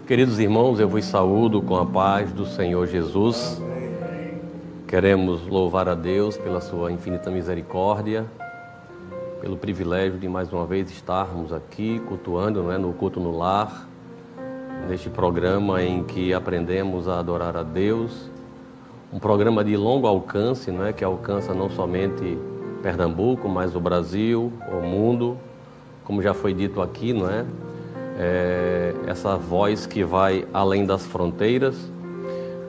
Queridos irmãos, eu vos saúdo com a paz do Senhor Jesus. Queremos louvar a Deus pela sua infinita misericórdia, pelo privilégio de mais uma vez estarmos aqui cultuando, no culto no lar, neste programa em que aprendemos a adorar a Deus. Um programa de longo alcance, que alcança não somente Pernambuco, mas o Brasil, o mundo, como já foi dito aqui, essa voz que vai além das fronteiras.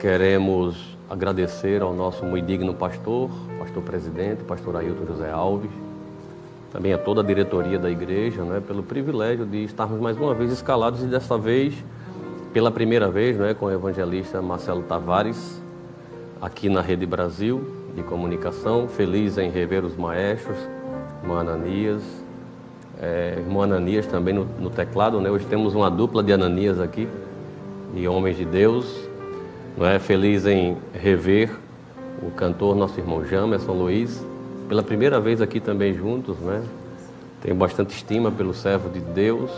Queremos agradecer ao nosso muito digno pastor presidente, pastor Ailton José Alves, também a toda a diretoria da igreja, pelo privilégio de estarmos mais uma vez escalados e desta vez, pela primeira vez, com o evangelista Marcelo Tavares, aqui na Rede Brasil de Comunicação. Feliz em rever os maestros, irmão Ananias, irmão Ananias também no teclado, Hoje temos uma dupla de Ananias aqui, de homens de Deus, Feliz em rever o cantor, nosso irmão Jamerson Luiz, pela primeira vez aqui também juntos, Tenho bastante estima pelo servo de Deus,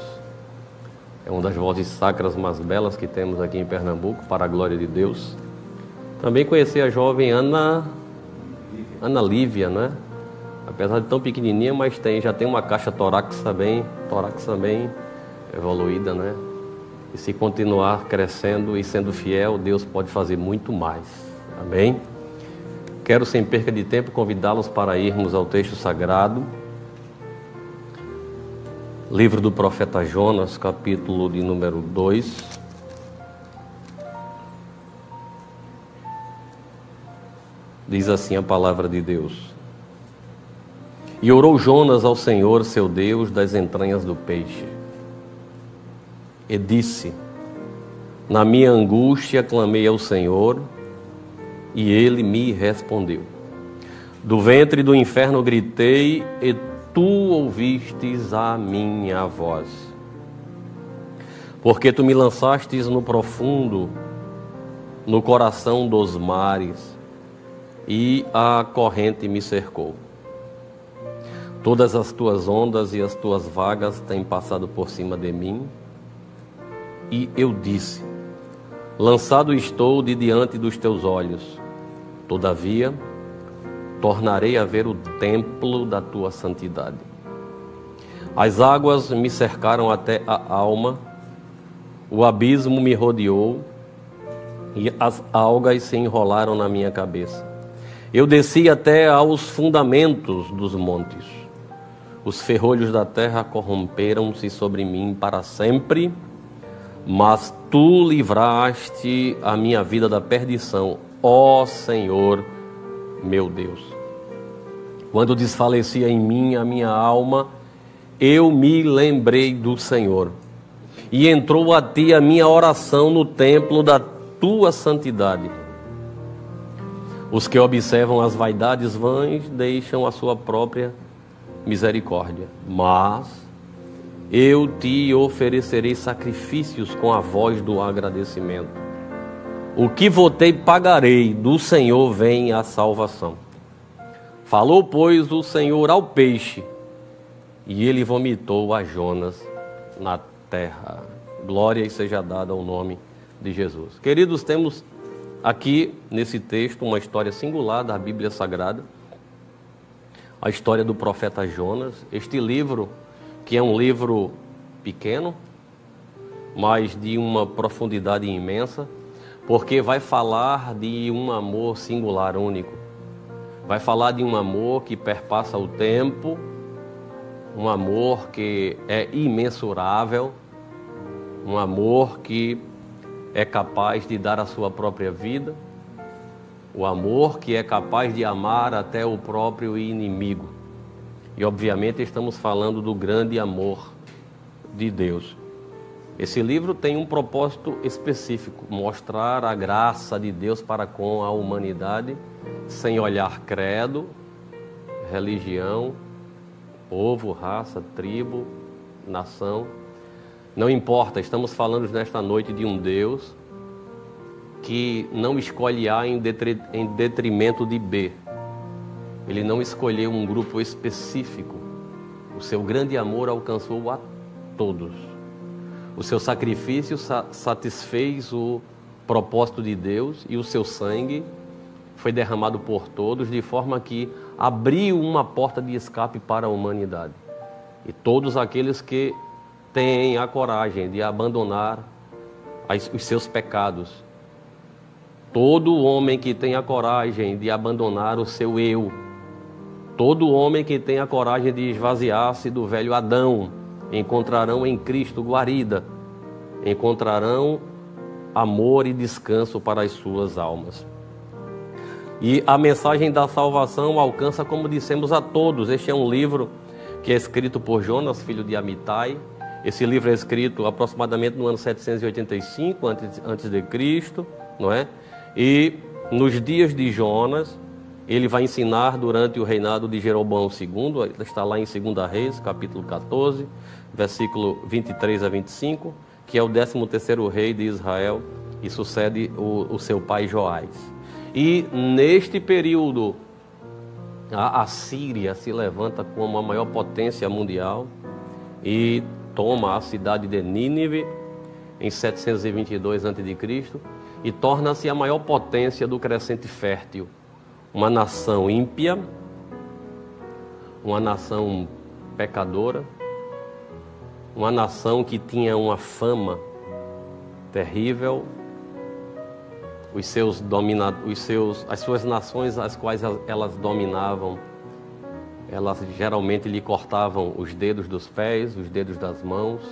é uma das vozes sacras mais belas que temos aqui em Pernambuco, para a glória de Deus. Também conheci a jovem Ana Lívia, Apesar de tão pequenininha, mas já tem uma caixa torácica bem evoluída, E se continuar crescendo e sendo fiel, Deus pode fazer muito mais. Amém? Quero, sem perca de tempo, convidá-los para irmos ao texto sagrado. Livro do profeta Jonas, capítulo de número 2. Diz assim a palavra de Deus. E orou Jonas ao Senhor, seu Deus, das entranhas do peixe. E disse: na minha angústia clamei ao Senhor, e ele me respondeu. Do ventre do inferno gritei, e tu ouvistes a minha voz. Porque tu me lançastes no profundo, no coração dos mares, e a corrente me cercou. Todas as tuas ondas e as tuas vagas têm passado por cima de mim. E eu disse: lançado estou de diante dos teus olhos. Todavia, tornarei a ver o templo da tua santidade. As águas me cercaram até a alma, o abismo me rodeou, e as algas se enrolaram na minha cabeça. Eu desci até aos fundamentos dos montes. Os ferrolhos da terra corromperam-se sobre mim para sempre, mas tu livraste a minha vida da perdição, ó Senhor, meu Deus. Quando desfalecia em mim a minha alma, eu me lembrei do Senhor, e entrou a ti a minha oração no templo da tua santidade. Os que observam as vaidades vãs deixam a sua própria misericórdia, mas eu te oferecerei sacrifícios com a voz do agradecimento. O que votei pagarei, do Senhor vem a salvação. Falou, pois, o Senhor ao peixe, e ele vomitou a Jonas na terra. Glória seja dada ao nome de Jesus. Queridos, temos aqui nesse texto uma história singular da Bíblia Sagrada, a história do profeta Jonas. Este livro, que é um livro pequeno, mas de uma profundidade imensa, porque vai falar de um amor singular, único. Vai falar de um amor que perpassa o tempo, um amor que é imensurável, um amor que é capaz de dar a sua própria vida, o amor que é capaz de amar até o próprio inimigo. E obviamente estamos falando do grande amor de Deus. Esse livro tem um propósito específico: mostrar a graça de Deus para com a humanidade, sem olhar credo, religião, povo, raça, tribo, nação. Não importa, estamos falando nesta noite de um Deus que não escolhe A em detrimento de B. Ele não escolheu um grupo específico. O seu grande amor alcançou a todos. O seu sacrifício satisfez o propósito de Deus e o seu sangue foi derramado por todos, de forma que abriu uma porta de escape para a humanidade. E todos aqueles que têm a coragem de abandonar os seus pecados, todo homem que tem a coragem de abandonar o seu eu, todo homem que tem a coragem de esvaziar-se do velho Adão, encontrarão em Cristo guarida, encontrarão amor e descanso para as suas almas. E a mensagem da salvação alcança, como dissemos, a todos. Este é um livro que é escrito por Jonas, filho de Amitai. Esse livro é escrito aproximadamente no ano 785 antes de Cristo, não é? E nos dias de Jonas, ele vai ensinar durante o reinado de Jeroboão II, está lá em 2 Reis, capítulo 14, versículo 23 a 25, que é o 13º rei de Israel e sucede o seu pai Joás. E neste período, a Síria se levanta como a maior potência mundial e toma a cidade de Nínive em 722 a.C. e torna-se a maior potência do Crescente Fértil. Uma nação ímpia, uma nação pecadora, uma nação que tinha uma fama terrível. As suas nações, as quais elas dominavam, elas geralmente lhe cortavam os dedos dos pés, os dedos das mãos,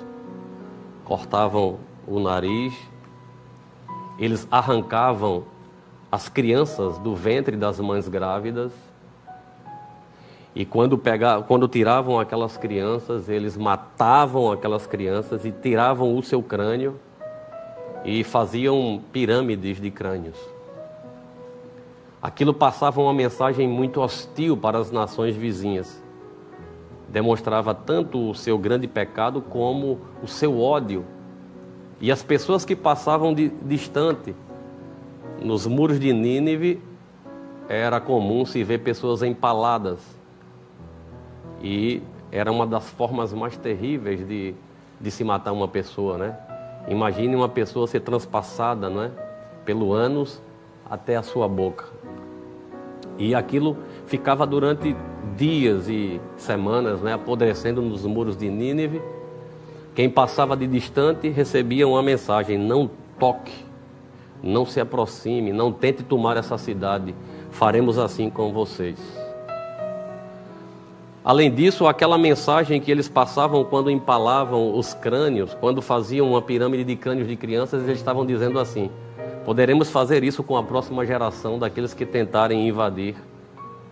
cortavam o nariz, eles arrancavam as crianças do ventre das mães grávidas, e quando tiravam aquelas crianças, eles matavam aquelas crianças e tiravam o seu crânio e faziam pirâmides de crânios. Aquilo passava uma mensagem muito hostil para as nações vizinhas. Demonstrava tanto o seu grande pecado como o seu ódio. E as pessoas que passavam distante, nos muros de Nínive, era comum se ver pessoas empaladas. E era uma das formas mais terríveis de se matar uma pessoa, né? Imagine uma pessoa ser transpassada, não é? Pelo ânus até a sua boca. E aquilo ficava durante dias e semanas, né? Apodrecendo nos muros de Nínive. Quem passava de distante recebia uma mensagem: não toque, não se aproxime, não tente tomar essa cidade, faremos assim com vocês. Além disso, aquela mensagem que eles passavam quando empalavam os crânios, quando faziam uma pirâmide de crânios de crianças, eles estavam dizendo assim: poderemos fazer isso com a próxima geração daqueles que tentarem invadir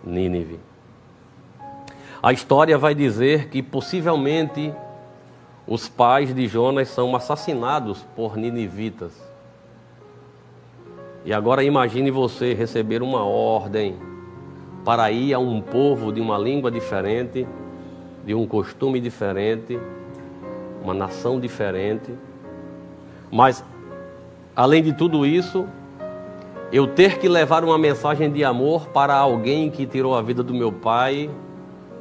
Nínive. A história vai dizer que possivelmente os pais de Jonas são assassinados por ninivitas. E agora imagine você receber uma ordem para ir a um povo de uma língua diferente, de um costume diferente, uma nação diferente. Mas, além de tudo isso, eu ter que levar uma mensagem de amor para alguém que tirou a vida do meu pai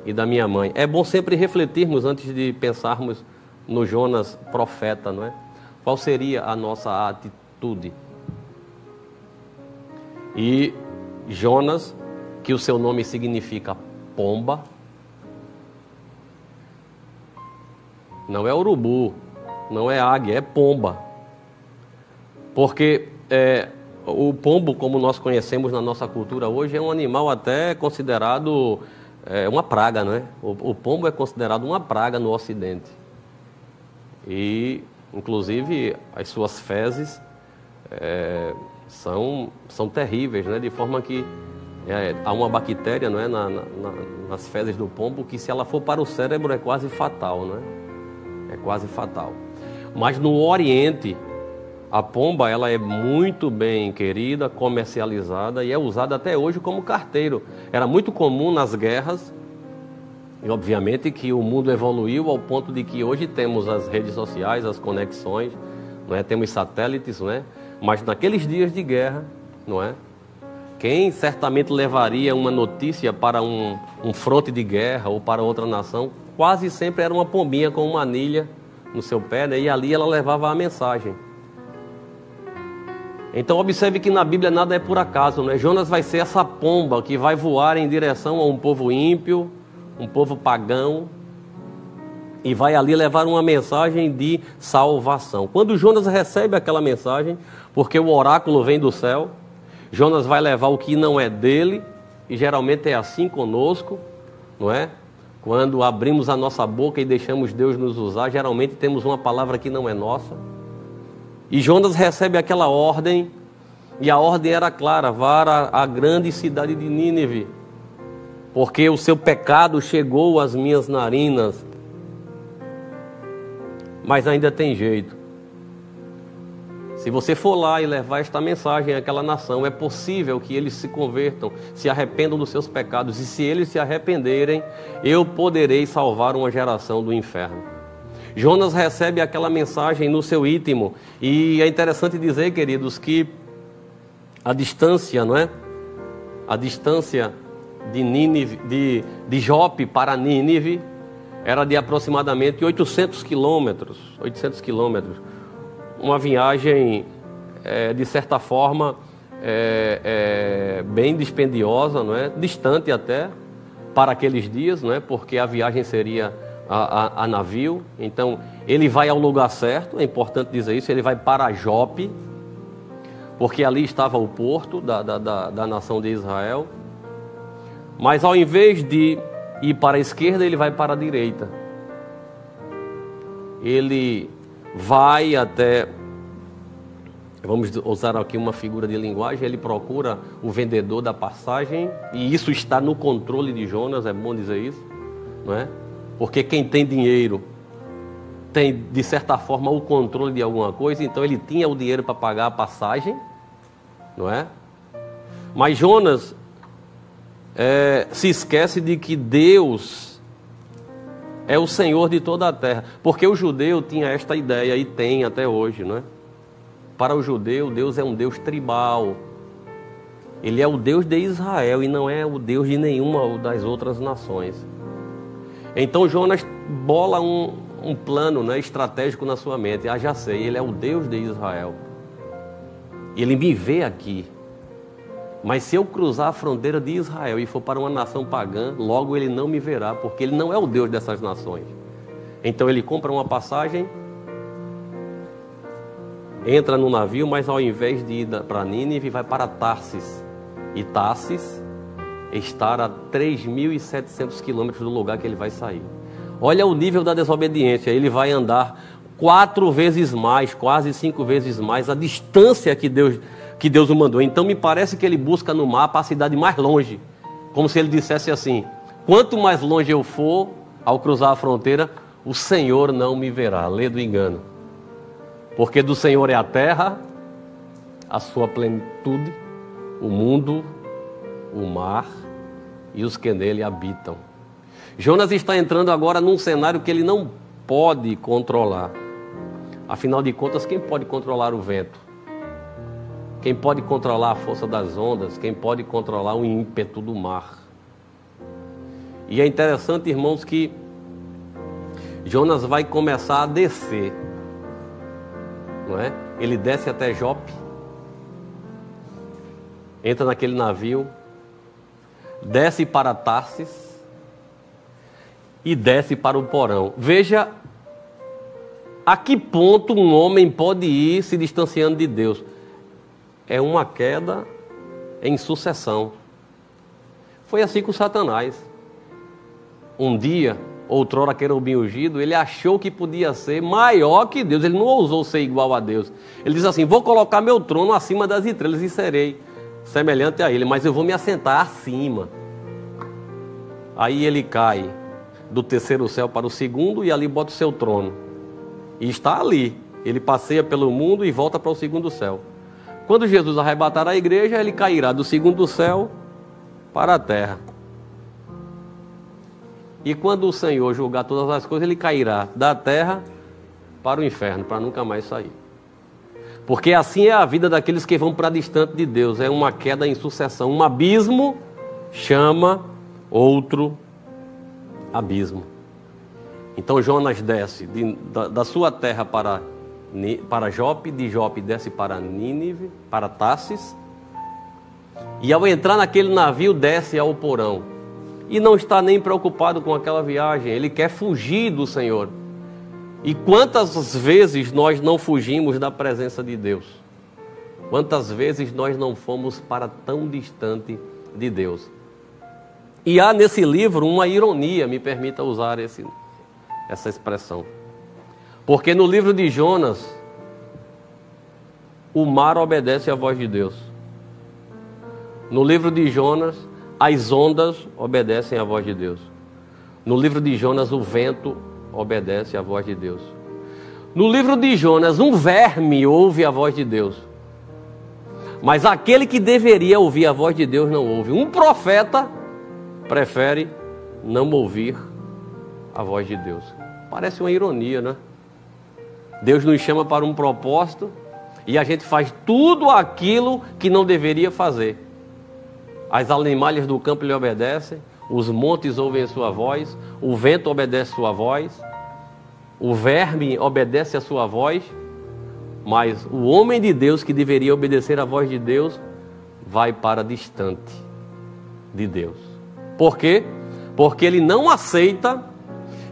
e da minha mãe. É bom sempre refletirmos antes de pensarmos no Jonas profeta, não é? Qual seria a nossa atitude? E Jonas, que o seu nome significa pomba, não é urubu, não é águia, é pomba. Porque o pombo, como nós conhecemos na nossa cultura hoje, é um animal até considerado uma praga, não é? O pombo é considerado uma praga no Ocidente. E, inclusive, as suas fezes são terríveis, né? De forma que há uma bactéria, não é, nas fezes do pombo, que se ela for para o cérebro é quase fatal, não é? É quase fatal. Mas no Oriente, a pomba ela é muito bem querida, comercializada e é usada até hoje como carteiro. Era muito comum nas guerras, e obviamente que o mundo evoluiu ao ponto de que hoje temos as redes sociais, as conexões, não é? Temos satélites, não é? Mas naqueles dias de guerra, não é? Quem certamente levaria uma notícia para um fronte de guerra ou para outra nação, quase sempre era uma pombinha com uma anilha no seu pé, né? E ali ela levava a mensagem. Então observe que na Bíblia nada é por acaso, né? Jonas vai ser essa pomba que vai voar em direção a um povo ímpio, um povo pagão, e vai ali levar uma mensagem de salvação. Quando Jonas recebe aquela mensagem, porque o oráculo vem do céu, Jonas vai levar o que não é dele, e geralmente é assim conosco, não é? Quando abrimos a nossa boca e deixamos Deus nos usar, geralmente temos uma palavra que não é nossa. E Jonas recebe aquela ordem, e a ordem era clara: vá à grande cidade de Nínive, porque o seu pecado chegou às minhas narinas. Mas ainda tem jeito. Se você for lá e levar esta mensagem àquela nação, é possível que eles se convertam, se arrependam dos seus pecados, e se eles se arrependerem, eu poderei salvar uma geração do inferno. Jonas recebe aquela mensagem no seu íntimo, e é interessante dizer, queridos, que a distância, não é? A distância de Nínive, de Jope para Nínive era de aproximadamente 800 quilômetros. 800 quilômetros. Uma viagem, de certa forma, bem dispendiosa, não é? Distante até para aqueles dias, não é? Porque a viagem seria a navio. Então ele vai ao lugar certo, é importante dizer isso, ele vai para Jope, porque ali estava o porto da nação de Israel. Mas ao invés de ir para a esquerda, ele vai para a direita. Ele vai até, vamos usar aqui uma figura de linguagem, ele procura o vendedor da passagem, e isso está no controle de Jonas, é bom dizer isso, não é? Porque quem tem dinheiro tem, de certa forma, o controle de alguma coisa, então ele tinha o dinheiro para pagar a passagem, não é? Mas Jonas se esquece de que Deus é o Senhor de toda a terra, porque o judeu tinha esta ideia, e tem até hoje, não é? Para o judeu, Deus é um Deus tribal, ele é o Deus de Israel e não é o Deus de nenhuma das outras nações. Então Jonas bola um plano, né, estratégico na sua mente. Já sei, ele é o Deus de Israel, ele me vê aqui, mas se eu cruzar a fronteira de Israel e for para uma nação pagã, logo ele não me verá, porque ele não é o Deus dessas nações. Então ele compra uma passagem, entra no navio, mas ao invés de ir para Nínive, vai para Tarsis. E Tarsis está a 3.700 quilômetros do lugar que ele vai sair. Olha o nível da desobediência. Ele vai andar 4 vezes mais, quase 5 vezes mais, a distância que Deus o mandou. Então me parece que ele busca no mapa a cidade mais longe, como se ele dissesse assim: quanto mais longe eu for ao cruzar a fronteira, o Senhor não me verá. Lê do engano. Porque do Senhor é a terra, a sua plenitude, o mundo, o mar e os que nele habitam. Jonas está entrando agora num cenário que ele não pode controlar. Afinal de contas, quem pode controlar o vento? Quem pode controlar a força das ondas? Quem pode controlar o ímpeto do mar? E é interessante, irmãos, que Jonas vai começar a descer, não é? Ele desce até Jope, entra naquele navio, desce para Tarsis e desce para o porão. Veja a que ponto um homem pode ir se distanciando de Deus. É uma queda em sucessão. Foi assim com Satanás. Um dia, outrora querubim ungido, ele achou que podia ser maior que Deus. Ele não ousou ser igual a Deus. Ele diz assim: vou colocar meu trono acima das estrelas e serei semelhante a ele, mas eu vou me assentar acima. Aí ele cai do terceiro céu para o segundo e ali bota o seu trono. E está ali. Ele passeia pelo mundo e volta para o segundo céu. Quando Jesus arrebatar a igreja, ele cairá do segundo céu para a terra. E quando o Senhor julgar todas as coisas, ele cairá da terra para o inferno, para nunca mais sair. Porque assim é a vida daqueles que vão para distante de Deus. É uma queda em sucessão. Um abismo chama outro abismo. Então Jonas desce da sua terra para Jope, de Jope desce para Nínive, para Tarsis, e ao entrar naquele navio desce ao porão, e não está nem preocupado com aquela viagem, ele quer fugir do Senhor. E quantas vezes nós não fugimos da presença de Deus? Quantas vezes nós não fomos para tão distante de Deus? E há nesse livro uma ironia, me permita usar essa expressão. Porque no livro de Jonas, o mar obedece à voz de Deus. No livro de Jonas, as ondas obedecem à voz de Deus. No livro de Jonas, o vento obedece à voz de Deus. No livro de Jonas, um verme ouve a voz de Deus. Mas aquele que deveria ouvir a voz de Deus não ouve. Um profeta prefere não ouvir a voz de Deus. Parece uma ironia, né? Deus nos chama para um propósito e a gente faz tudo aquilo que não deveria fazer. As animalhas do campo lhe obedecem, os montes ouvem a sua voz, o vento obedece a sua voz, o verme obedece a sua voz, mas o homem de Deus que deveria obedecer à voz de Deus vai para distante de Deus. Por quê? Porque ele não aceita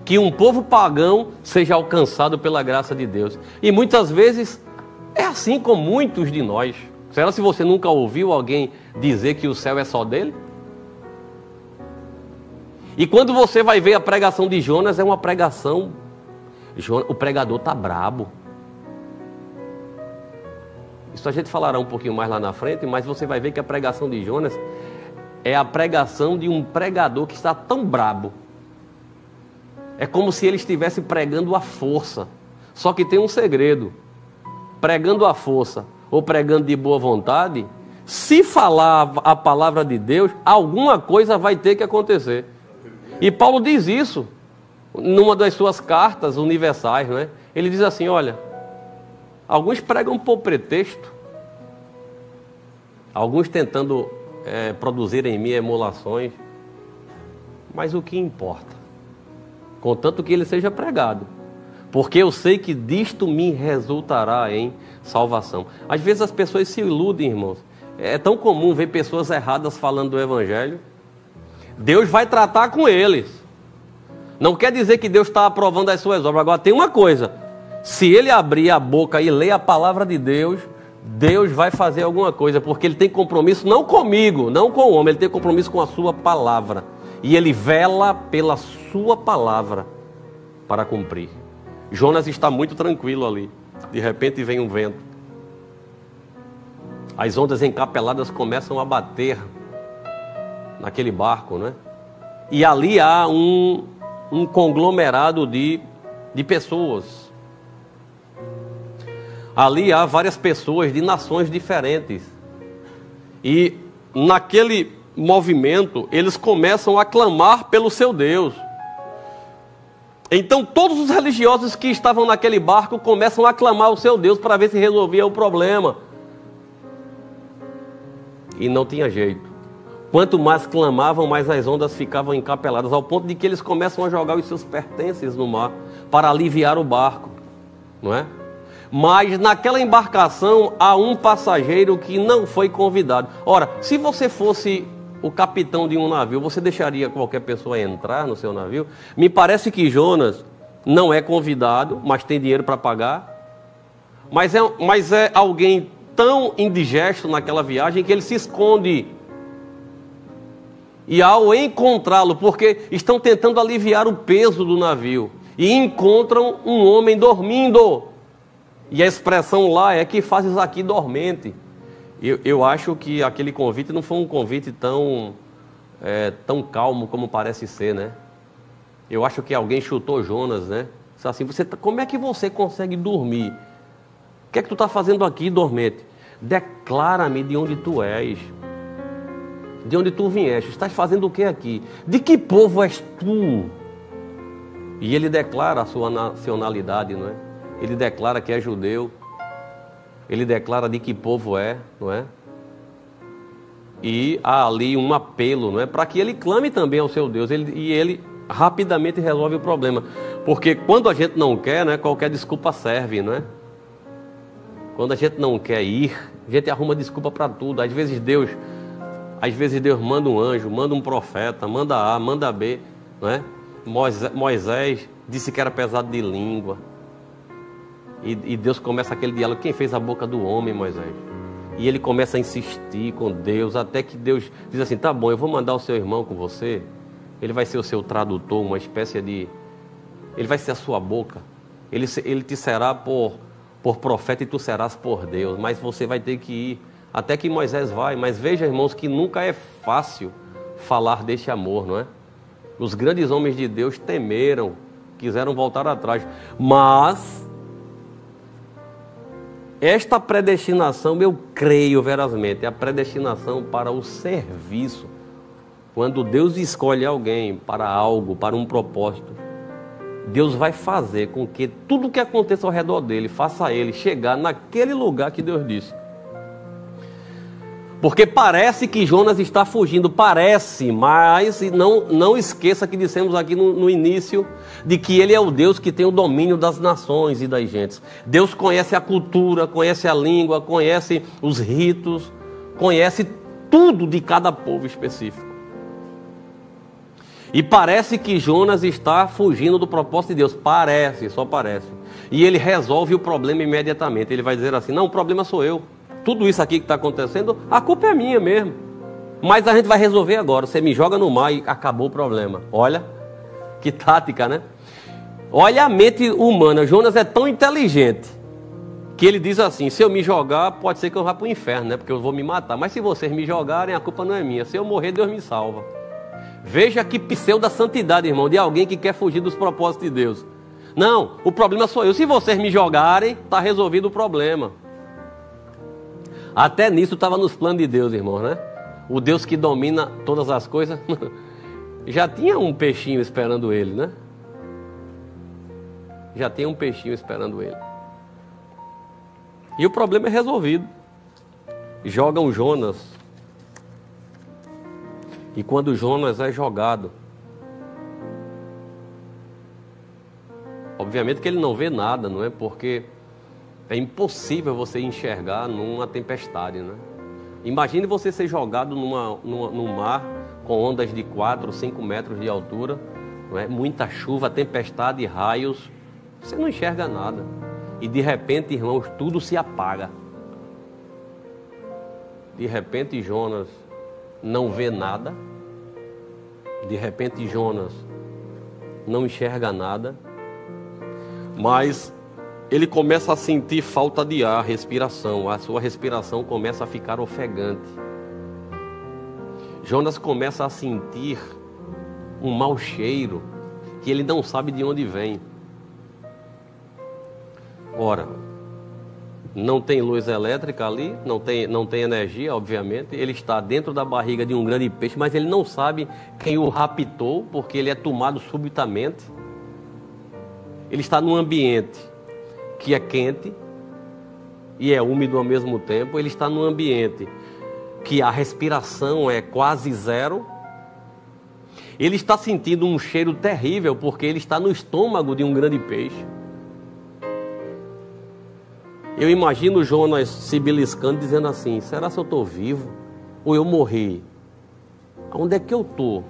que um povo pagão seja alcançado pela graça de Deus. E muitas vezes é assim com muitos de nós. Será se você nunca ouviu alguém dizer que o céu é só dele? E quando você vai ver a pregação de Jonas, é uma pregação, o pregador está brabo. Isso a gente falará um pouquinho mais lá na frente, mas você vai ver que a pregação de Jonas é a pregação de um pregador que está tão brabo. É como se ele estivesse pregando à força. Só que tem um segredo. Pregando à força ou pregando de boa vontade, se falar a palavra de Deus, alguma coisa vai ter que acontecer. E Paulo diz isso numa das suas cartas universais, não é? Ele diz assim, olha, alguns pregam por pretexto, alguns tentando produzir em mim emulações, mas o que importa? Contanto que ele seja pregado, porque eu sei que disto me resultará em salvação. Às vezes as pessoas se iludem, irmãos. É tão comum ver pessoas erradas falando do Evangelho. Deus vai tratar com eles. Não quer dizer que Deus está aprovando as suas obras. Agora tem uma coisa, se ele abrir a boca e ler a palavra de Deus, Deus vai fazer alguma coisa, porque ele tem compromisso não comigo, não com o homem, ele tem compromisso com a sua palavra. E ele vela pela sua palavra para cumprir. Jonas está muito tranquilo ali. De repente vem um vento. As ondas encapeladas começam a bater naquele barco, né? E ali há um conglomerado de pessoas. Ali há várias pessoas de nações diferentes. E naquele movimento, eles começam a clamar pelo seu Deus. Então todos os religiosos que estavam naquele barco começam a clamar o seu Deus para ver se resolvia o problema. E não tinha jeito. Quanto mais clamavam, mais as ondas ficavam encapeladas, ao ponto de que eles começam a jogar os seus pertences no mar para aliviar o barco, não é? Mas naquela embarcação há um passageiro que não foi convidado. Ora, se você fosse o capitão de um navio, você deixaria qualquer pessoa entrar no seu navio? Me parece que Jonas não é convidado, mas tem dinheiro para pagar. Mas é alguém tão indigesto naquela viagem que ele se esconde. E ao encontrá-lo, porque estão tentando aliviar o peso do navio, e encontram um homem dormindo. E a expressão lá é: que fazes aqui dormente? Eu acho que aquele convite não foi um convite tão calmo como parece ser, né? Eu acho que alguém chutou Jonas, né? Disse assim: como é que você consegue dormir? O que é que tu está fazendo aqui, dormente? Declara-me de onde tu és, de onde tu vieste, estás fazendo o que aqui? De que povo és tu? E ele declara a sua nacionalidade, não é? Ele declara que é judeu. Ele declara de que povo é, não é? E há ali um apelo, não é? Para que ele clame também ao seu Deus. E ele rapidamente resolve o problema. Porque quando a gente não quer, né, qualquer desculpa serve, não é? Quando a gente não quer ir, a gente arruma desculpa para tudo. Às vezes Deus manda um anjo, manda um profeta, manda A, manda B, não é? Moisés disse que era pesado de língua. E Deus começa aquele diálogo. Quem fez a boca do homem, Moisés? E ele começa a insistir com Deus, até que Deus diz assim, tá bom, eu vou mandar o seu irmão com você. Ele vai ser o seu tradutor, uma espécie de... Ele vai ser a sua boca. Ele te será por profeta e tu serás por Deus. Mas você vai ter que ir. Até que Moisés vai. Mas veja, irmãos, que nunca é fácil falar deste amor, não é? Os grandes homens de Deus temeram, quiseram voltar atrás. Mas esta predestinação, eu creio verazmente, é a predestinação para o serviço. Quando Deus escolhe alguém para algo, para um propósito, Deus vai fazer com que tudo que aconteça ao redor dele, faça ele chegar naquele lugar que Deus disse. Porque parece que Jonas está fugindo, parece, mas não esqueça que dissemos aqui no início, de que ele é o Deus que tem o domínio das nações e das gentes. Deus conhece a cultura, conhece a língua, conhece os ritos, conhece tudo de cada povo específico. E parece que Jonas está fugindo do propósito de Deus, parece, só parece. E ele resolve o problema imediatamente, ele vai dizer assim, não, o problema sou eu. Tudo isso aqui que está acontecendo, a culpa é minha mesmo. Mas a gente vai resolver agora. Você me joga no mar e acabou o problema. Olha, que tática, né? Olha a mente humana. Jonas é tão inteligente que ele diz assim, se eu me jogar, pode ser que eu vá para o inferno, né? Porque eu vou me matar. Mas se vocês me jogarem, a culpa não é minha. Se eu morrer, Deus me salva. Veja que pseudo santidade, irmão, de alguém que quer fugir dos propósitos de Deus. Não, o problema sou eu. Se vocês me jogarem, está resolvido o problema. Até nisso estava nos planos de Deus, irmão, né? O Deus que domina todas as coisas. Já tinha um peixinho esperando ele, né? Já tinha um peixinho esperando ele. E o problema é resolvido. Jogam Jonas. E quando Jonas é jogado, obviamente que ele não vê nada, não é? Porque é impossível você enxergar numa tempestade, né? Imagine você ser jogado num mar com ondas de 4, 5 metros de altura, não é? Muita chuva, tempestade, raios. Você não enxerga nada. E de repente, irmãos, tudo se apaga. De repente, Jonas não vê nada. De repente, Jonas não enxerga nada. Mas ele começa a sentir falta de ar, respiração. A sua respiração começa a ficar ofegante. Jonas começa a sentir um mau cheiro que ele não sabe de onde vem. Ora, não tem luz elétrica ali, não tem energia, obviamente. Ele está dentro da barriga de um grande peixe, mas ele não sabe quem o raptou, porque ele é tomado subitamente. Ele está num ambiente que é quente e é úmido ao mesmo tempo. Ele está num ambiente que a respiração é quase zero. Ele está sentindo um cheiro terrível porque ele está no estômago de um grande peixe. Eu imagino Jonas se beliscando, dizendo assim, será que eu estou vivo ou eu morri? Onde é que eu estou?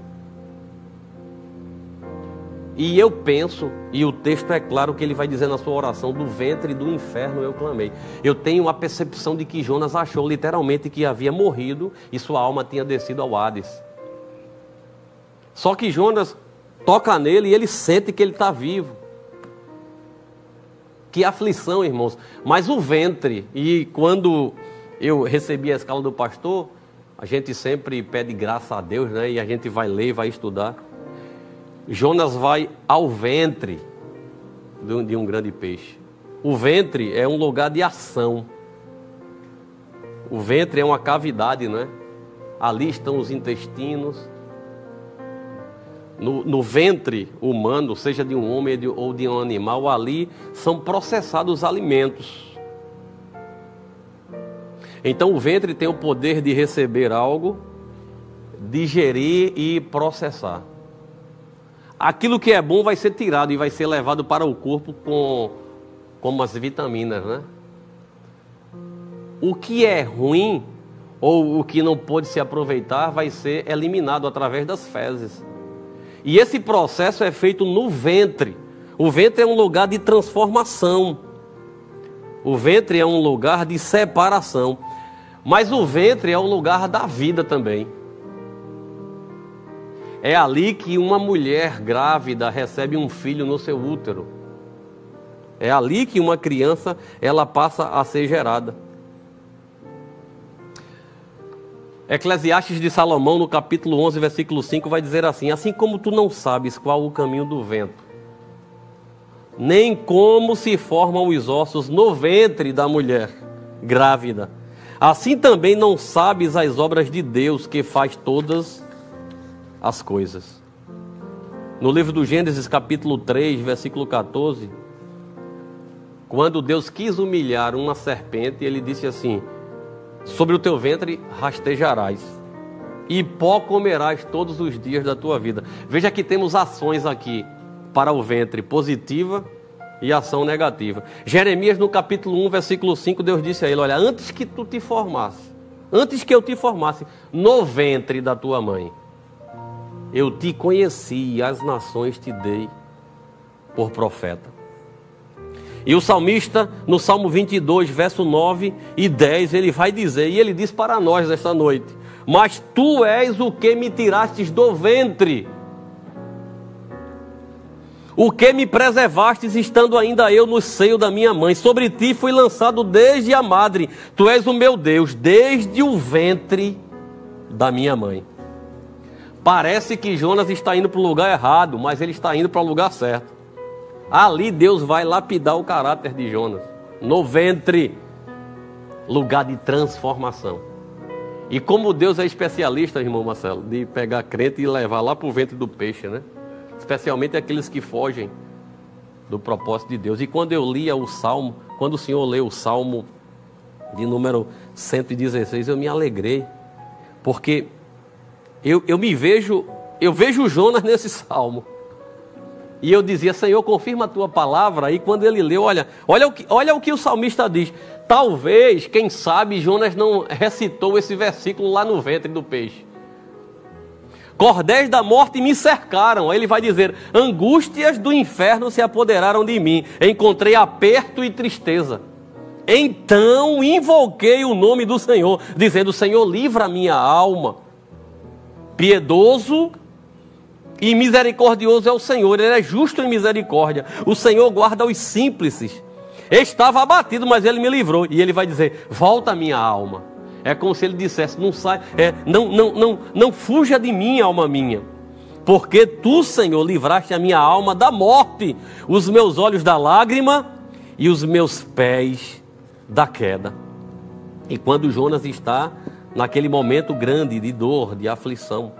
E eu penso, e o texto é claro que ele vai dizer na sua oração, do ventre do inferno eu clamei. Eu tenho a percepção de que Jonas achou literalmente que havia morrido e sua alma tinha descido ao Hades. Só que Jonas toca nele e ele sente que ele está vivo. Que aflição, irmãos. Mas o ventre, e quando eu recebi a escala do pastor, a gente sempre pede graça a Deus, né? E a gente vai ler, vai estudar. Jonas vai ao ventre de um grande peixe. O ventre é um lugar de ação. O ventre é uma cavidade, não é? Ali estão os intestinos. No ventre humano, seja de um homem ou de um animal, ali são processados os alimentos. Então o ventre tem o poder de receber algo, digerir e processar. aquilo que é bom vai ser tirado e vai ser levado para o corpo como as vitaminas, né? O que é ruim ou o que não pode se aproveitar vai ser eliminado através das fezes. E esse processo é feito no ventre. O ventre é um lugar de transformação. O ventre é um lugar de separação. Mas o ventre é o lugar da vida também. É ali que uma mulher grávida recebe um filho no seu útero. É ali que uma criança ela passa a ser gerada. Eclesiastes de Salomão, no capítulo 11, versículo 5, vai dizer assim: assim como tu não sabes qual o caminho do vento, nem como se formam os ossos no ventre da mulher grávida, assim também não sabes as obras de Deus que faz todas as coisas. No livro do Gênesis, capítulo 3, versículo 14, quando Deus quis humilhar uma serpente, ele disse assim: sobre o teu ventre rastejarás, e pó comerás todos os dias da tua vida. Veja que temos ações aqui para o ventre, positiva e ação negativa. Jeremias, no capítulo 1, versículo 5, Deus disse a ele: olha, antes que tu te formasse, antes que eu te formasse no ventre da tua mãe, eu te conheci e as nações te dei por profeta. E o salmista, no Salmo 22, verso 9 e 10, ele vai dizer, e ele diz para nós esta noite: mas tu és o que me tirastes do ventre, o que me preservastes estando ainda eu no seio da minha mãe. Sobre ti fui lançado desde a madre, tu és o meu Deus, desde o ventre da minha mãe. Parece que Jonas está indo para o lugar errado, mas ele está indo para o lugar certo. Ali Deus vai lapidar o caráter de Jonas, no ventre, lugar de transformação. E como Deus é especialista, irmão Marcelo, de pegar crente e levar lá para o ventre do peixe, né? Especialmente aqueles que fogem do propósito de Deus. E quando eu lia o Salmo, quando o Senhor leu o Salmo de número 116, eu me alegrei, porque eu vejo Jonas nesse Salmo. E eu dizia: Senhor, confirma a tua palavra. E quando ele leu, olha o que o salmista diz. Talvez, quem sabe, Jonas não recitou esse versículo lá no ventre do peixe. Cordéis da morte me cercaram. Aí ele vai dizer: angústias do inferno se apoderaram de mim. Encontrei aperto e tristeza. Então invoquei o nome do Senhor, dizendo: Senhor, livra a minha alma. Piedoso e misericordioso é o Senhor, Ele é justo em misericórdia. O Senhor guarda os simples. Estava abatido, mas Ele me livrou. E Ele vai dizer: volta a minha alma. É como se Ele dissesse: não fuja de mim, alma minha, porque Tu, Senhor, livraste a minha alma da morte, os meus olhos da lágrima e os meus pés da queda. E quando Jonas está naquele momento grande de dor, de aflição,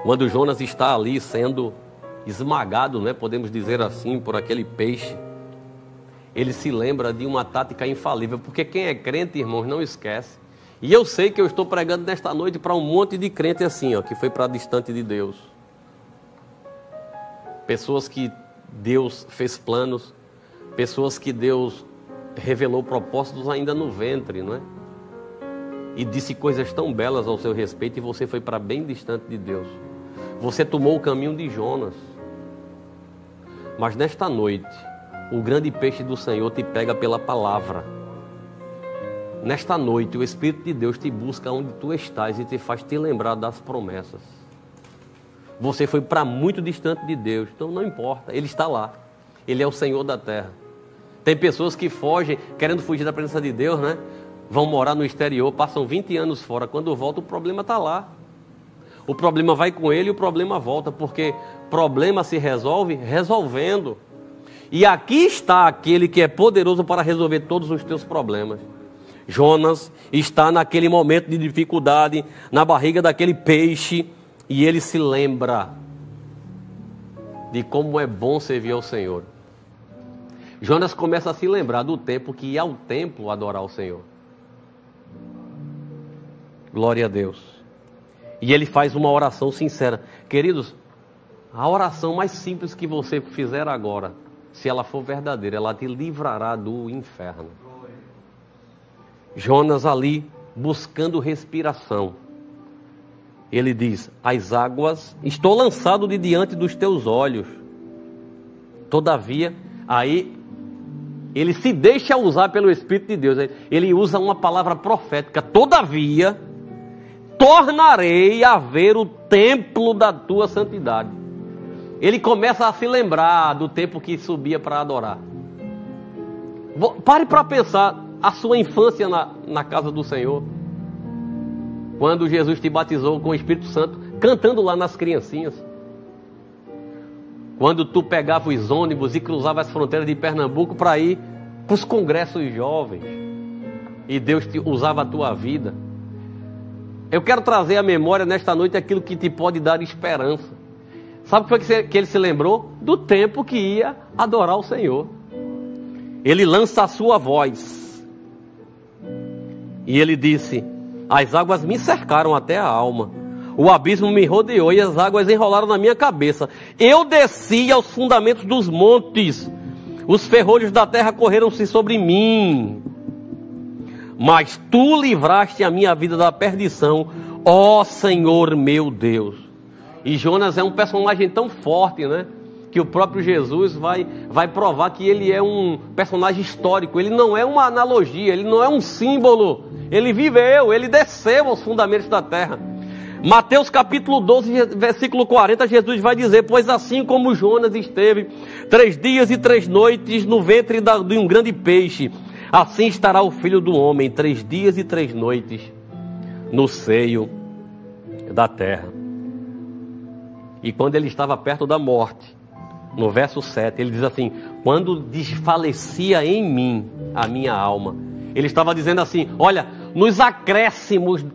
quando Jonas está ali sendo esmagado, né, podemos dizer assim, por aquele peixe, ele se lembra de uma tática infalível, porque quem é crente, irmãos, não esquece. E eu sei que eu estou pregando nesta noite para um monte de crente assim, ó, que foi para distante de Deus. Pessoas que Deus fez planos, pessoas que Deus revelou propósitos ainda no ventre, não é? E disse coisas tão belas ao seu respeito, e você foi para bem distante de Deus. Você tomou o caminho de Jonas. Mas nesta noite, o grande peixe do Senhor te pega pela palavra. Nesta noite, o Espírito de Deus te busca onde tu estás e te faz te lembrar das promessas. Você foi para muito distante de Deus, então não importa, Ele está lá. Ele é o Senhor da terra. Tem pessoas que fogem, querendo fugir da presença de Deus, né? Vão morar no exterior, passam 20 anos fora. Quando voltam, o problema está lá. O problema vai com ele e o problema volta, porque problema se resolve resolvendo. E aqui está aquele que é poderoso para resolver todos os teus problemas. Jonas está naquele momento de dificuldade, na barriga daquele peixe, e ele se lembra de como é bom servir ao Senhor. Jonas começa a se lembrar do tempo que ia ao templo adorar o Senhor. Glória a Deus. E ele faz uma oração sincera: Queridos, a oração mais simples que você fizer agora, se ela for verdadeira, ela te livrará do inferno. Jonas ali, buscando respiração. Ele diz, as águas, estou lançado de diante dos teus olhos. Todavia, aí, ele se deixa usar pelo Espírito de Deus. Ele usa uma palavra profética. Todavia, tornarei a ver o templo da tua santidade. Ele começa a se lembrar do tempo que subia para adorar. Pare para pensar a sua infância na casa do Senhor. Quando Jesus te batizou com o Espírito Santo, cantando lá nas criancinhas. Quando tu pegava os ônibus e cruzava as fronteiras de Pernambuco para ir para os congressos jovens. E Deus usava a tua vida. Eu quero trazer à memória nesta noite aquilo que te pode dar esperança. Sabe o que foi que ele se lembrou? Do tempo que ia adorar o Senhor. Ele lança a sua voz. E ele disse, as águas me cercaram até a alma. O abismo me rodeou e as águas enrolaram na minha cabeça. Eu desci aos fundamentos dos montes. Os ferrolhos da terra correram-se sobre mim. Mas tu livraste a minha vida da perdição, ó Senhor meu Deus. E Jonas é um personagem tão forte, né? Que o próprio Jesus vai provar que ele é um personagem histórico. Ele não é uma analogia, ele não é um símbolo. Ele viveu, ele desceu aos fundamentos da terra. Mateus capítulo 12, versículo 40, Jesus vai dizer, pois assim como Jonas esteve 3 dias e 3 noites no ventre de um grande peixe, assim estará o Filho do Homem 3 dias e 3 noites no seio da terra. E quando ele estava perto da morte, no verso 7, ele diz assim, quando desfalecia em mim a minha alma, ele estava dizendo assim, olha, nos acréscimos,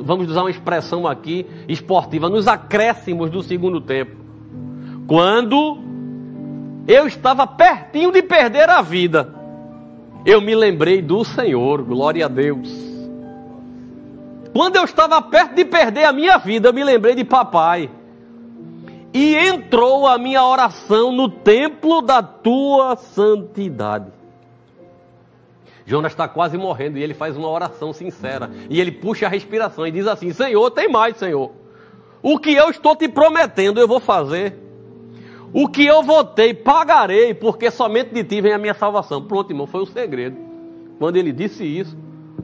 vamos usar uma expressão aqui esportiva, nos acréscimos do segundo tempo, quando eu estava pertinho de perder a vida, eu me lembrei do Senhor, glória a Deus. Quando eu estava perto de perder a minha vida, eu me lembrei de papai. E entrou a minha oração no templo da tua santidade. Jonas está quase morrendo e ele faz uma oração sincera. E ele puxa a respiração e diz assim, Senhor, tem mais, Senhor. O que eu estou te prometendo eu vou fazer. O que eu votei, pagarei, porque somente de ti vem a minha salvação. Pronto, irmão, foi o segredo. Quando ele disse isso,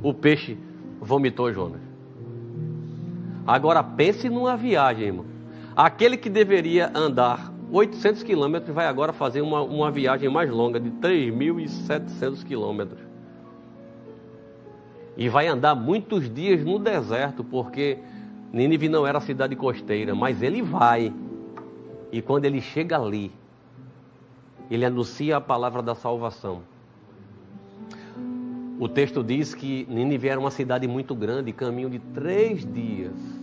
o peixe vomitou Jonas. Agora pense numa viagem, irmão. Aquele que deveria andar 800 quilômetros vai agora fazer uma viagem mais longa de 3.700 quilômetros. E vai andar muitos dias no deserto, porque Nínive não era cidade costeira, mas ele vai. E quando ele chega ali, ele anuncia a palavra da salvação. O texto diz que Nínive era uma cidade muito grande, caminho de 3 dias.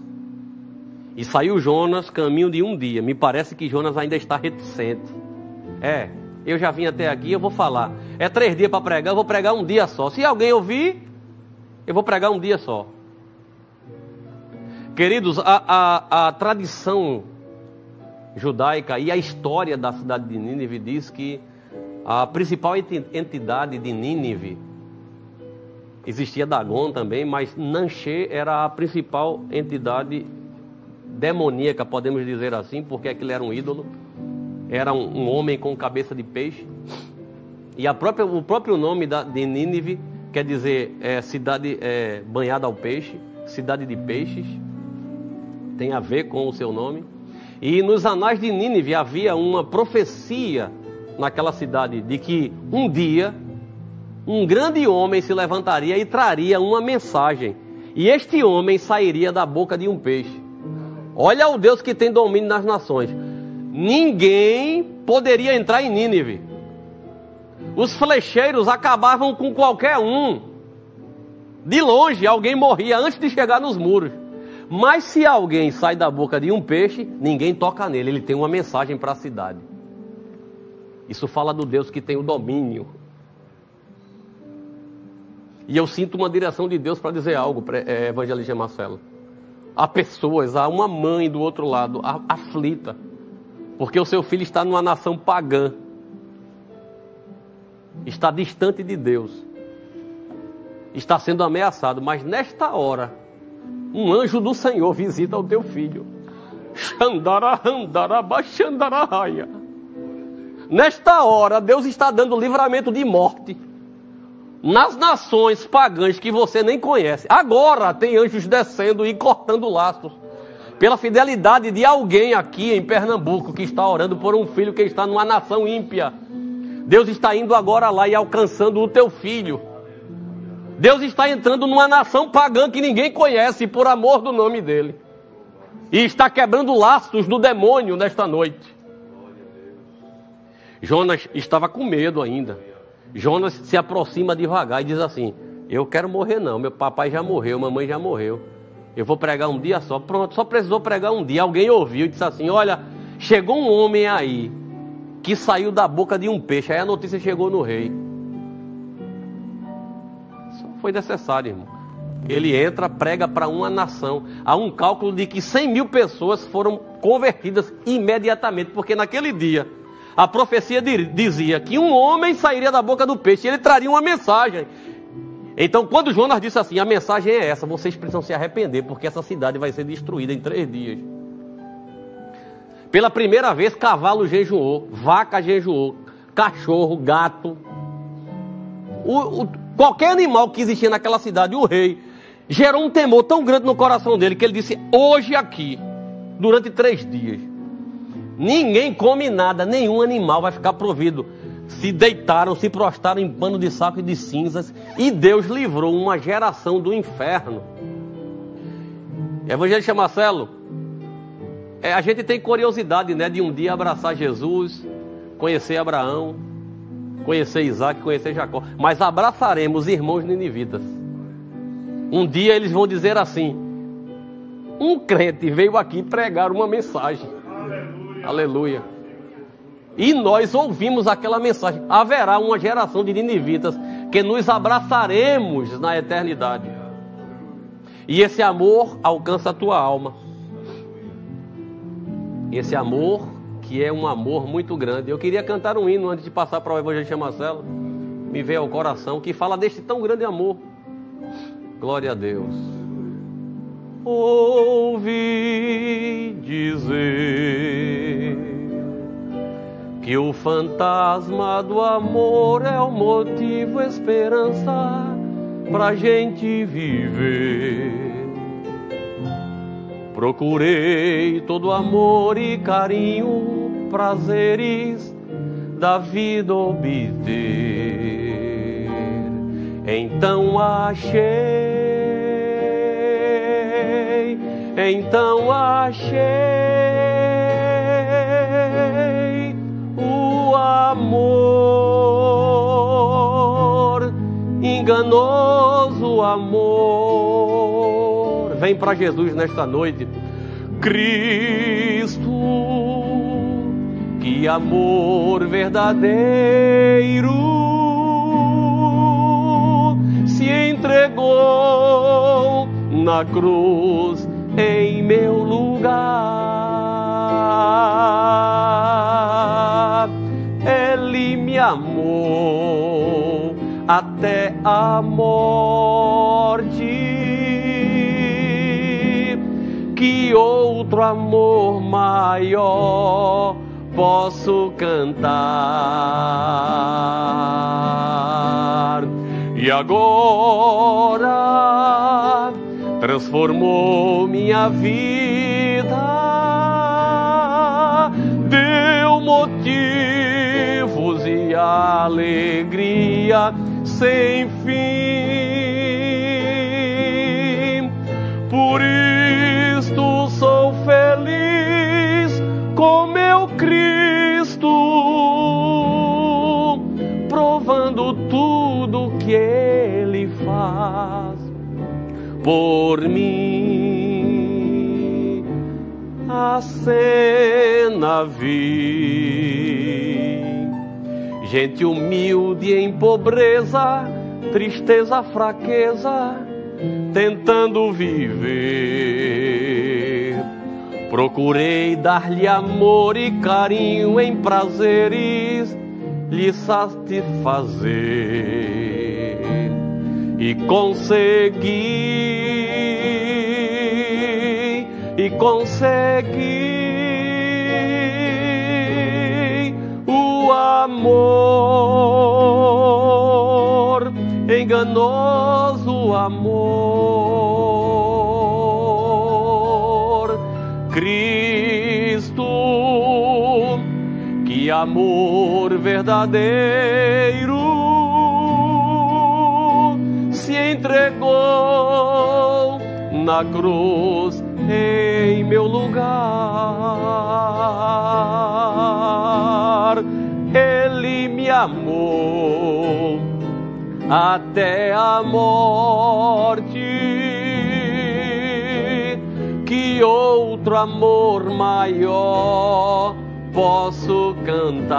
E saiu Jonas, caminho de 1 dia. Me parece que Jonas ainda está reticente. Eu já vim até aqui, eu vou falar. É 3 dias para pregar, eu vou pregar 1 dia só. Se alguém ouvir, eu vou pregar 1 dia só. Queridos, a tradição judaica e a história da cidade de Nínive diz que a principal entidade de Nínive, existia Dagon também, mas Nanché era a principal entidade demoníaca, podemos dizer assim, porque aquilo era um ídolo, era um homem com cabeça de peixe, e o próprio nome de Nínive quer dizer cidade banhada ao peixe, cidade de peixes, tem a ver com o seu nome. E nos anais de Nínive havia uma profecia naquela cidade de que um dia um grande homem se levantaria e traria uma mensagem, e este homem sairia da boca de um peixe. Olha o Deus que tem domínio nas nações. Ninguém poderia entrar em Nínive. Os flecheiros acabavam com qualquer um. De longe alguém morria antes de chegar nos muros. Mas se alguém sai da boca de um peixe, ninguém toca nele, ele tem uma mensagem para a cidade. Isso fala do Deus que tem o domínio. E eu sinto uma direção de Deus para dizer algo, evangelista Marcelo. Há pessoas, há uma mãe do outro lado, aflita, porque o seu filho está numa nação pagã, está distante de Deus, está sendo ameaçado, mas nesta hora, um anjo do Senhor visita o teu filho. Nesta hora, Deus está dando livramento de morte nas nações pagãs que você nem conhece. Agora tem anjos descendo e cortando laços pela fidelidade de alguém aqui em Pernambuco que está orando por um filho que está numa nação ímpia. Deus está indo agora lá e alcançando o teu filho. Deus está entrando numa nação pagã que ninguém conhece por amor do nome dele. E está quebrando laços do demônio nesta noite. Jonas estava com medo ainda. Jonas se aproxima devagar e diz assim: eu quero morrer não, meu papai já morreu, mamãe já morreu. Eu vou pregar um dia só. Pronto, só precisou pregar um dia. Alguém ouviu e disse assim: olha, chegou um homem aí que saiu da boca de um peixe. Aí a notícia chegou no rei. Só foi necessário, irmão. Ele entra, prega para uma nação. Há um cálculo de que 100 mil pessoas foram convertidas imediatamente, porque naquele dia a profecia dizia que um homem sairia da boca do peixe e ele traria uma mensagem. Então, quando Jonas disse assim: a mensagem é essa, vocês precisam se arrepender, porque essa cidade vai ser destruída em 3 dias. Pela primeira vez, cavalo jejuou, vaca jejuou, cachorro, gato, qualquer animal que existia naquela cidade, o rei gerou um temor tão grande no coração dele que ele disse: hoje aqui, durante 3 dias, ninguém come nada, nenhum animal vai ficar provido. Se deitaram, se prostraram em pano de saco e de cinzas, e Deus livrou uma geração do inferno. Evangelista Marcelo, a gente tem curiosidade, né, de um dia abraçar Jesus, conhecer Abraão, conhecer Isaac, conhecer Jacó, mas abraçaremos irmãos ninivitas. Um dia eles vão dizer assim: um crente veio aqui pregar uma mensagem. Aleluia. Aleluia. E nós ouvimos aquela mensagem. Haverá uma geração de ninivitas que nos abraçaremos na eternidade. E esse amor alcança a tua alma. Esse amor, que é um amor muito grande. Eu queria cantar um hino antes de passar para o Evangelista Marcelo. Me veio ao coração, que fala deste tão grande amor. Glória a Deus. Ouvi dizer que o fantasma do amor é o motivo, esperança pra gente viver. Procurei todo amor e carinho, prazeres da vida obter. Então achei o amor, enganoso amor. Vem para Jesus nesta noite. Cristo, que amor verdadeiro, se entregou na cruz em meu lugar. Ele me amou até a morte. Que outro amor maior posso cantar? E agora transformou minha vida, deu motivos e alegria sem fim. Por isto sou feliz com meu Cristo, provando tudo que Ele faz por mim. A cena vi, gente humilde em pobreza, tristeza, fraqueza, tentando viver. Procurei dar-lhe amor e carinho em prazeres, lhe satisfazer. E consegui o amor, enganoso amor. Cristo, que amor verdadeiro, se entregou na cruz em meu lugar. Ele me amou até a morte. Que outro amor maior posso cantar?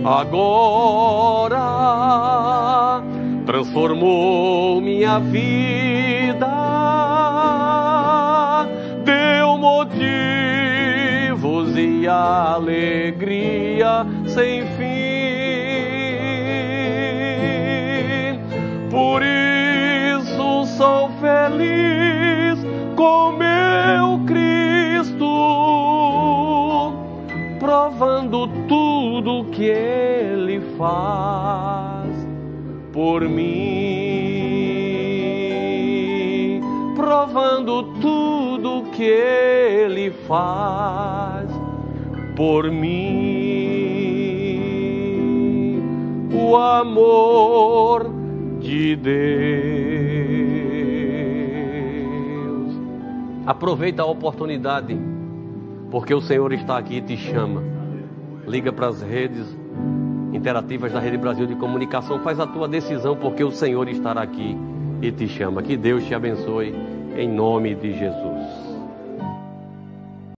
Agora transformou minha vida, deu motivos e alegria sem fim. Por isso sou feliz com meu Cristo, provando tudo que Ele faz por mim, provando tudo que Ele faz por mim, o amor de Deus. Aproveita a oportunidade, porque o Senhor está aqui e te chama. Liga para as redes interativas da Rede Brasil de Comunicação, faz a tua decisão, porque o Senhor estará aqui e te chama. Que Deus te abençoe, em nome de Jesus.